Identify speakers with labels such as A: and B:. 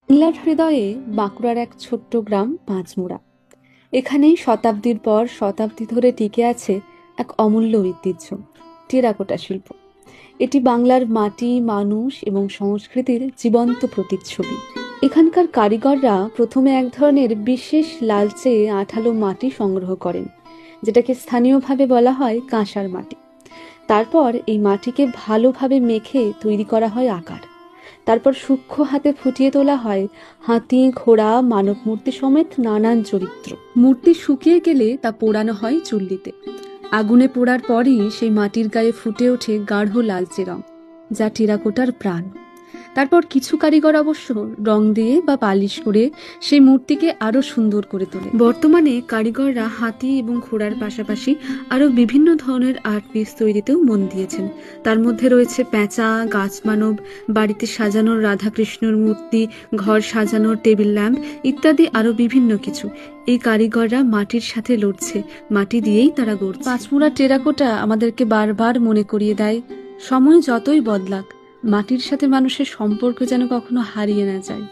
A: বাংলার হৃদয়ে বাঁকুড়ার এক ছোট্ট গ্রাম পাঁচমুড়া। এখানেই শতাব্দীর পর শতাব্দী ধরে টিকে আছে এক অমূল্য ঐতিহ্য, টেরাকোটা শিল্প। এটি বাংলার মাটি, মানুষ এবং সংস্কৃতির জীবন্ত প্রতিচ্ছবি। এখানকার কারিগররা প্রথমে এক ধরনের বিশেষ লালচে আঠালো মাটি সংগ্রহ করেন, যেটাকে স্থানীয়ভাবে বলা হয় কাঁসার মাটি। তারপর এই মাটিকে ভালোভাবে মেখে তৈরি করা হয় আকার। তারপর সূক্ষ্ম হাতে ফুটিয়ে তোলা হয় হাতি, ঘোড়া, মানব মূর্তি সমেত নানান চরিত্র। মূর্তি শুকিয়ে গেলে তা পোড়ানো হয় চুল্লিতে। আগুনে পোড়ার পরই সেই মাটির গায়ে ফুটে ওঠে গাঢ় লালচে রং, যা টেরাকোটার প্রাণ। তারপর কিছু কারিগর অবশ্য রং দিয়ে বা পালিশ করে সেই মূর্তিকে আরো সুন্দর করে তোলে। বর্তমানে কারিগররা হাতি এবং ঘোড়ার পাশাপাশি আরো বিভিন্ন ধরনের আর্ট পিস তৈরিতেও মন দিয়েছেন। তার মধ্যে রয়েছে পেঁচা, গাছ মানব, বাড়িতে সাজানোর রাধাকৃষ্ণর মূর্তি, ঘর সাজানোর টেবিল ল্যাম্প ইত্যাদি আরো বিভিন্ন কিছু। এই কারিগররা মাটির সাথে লড়ছে, মাটি দিয়েই তারা গড়ছে। পাঁচমুড়া টেরাকোটা আমাদেরকে বারবার মনে করিয়ে দেয়, সময় যতই বদলাক, মাটির সাথে মানুষের সম্পর্ক যেন কখনো হারিয়ে না যায়।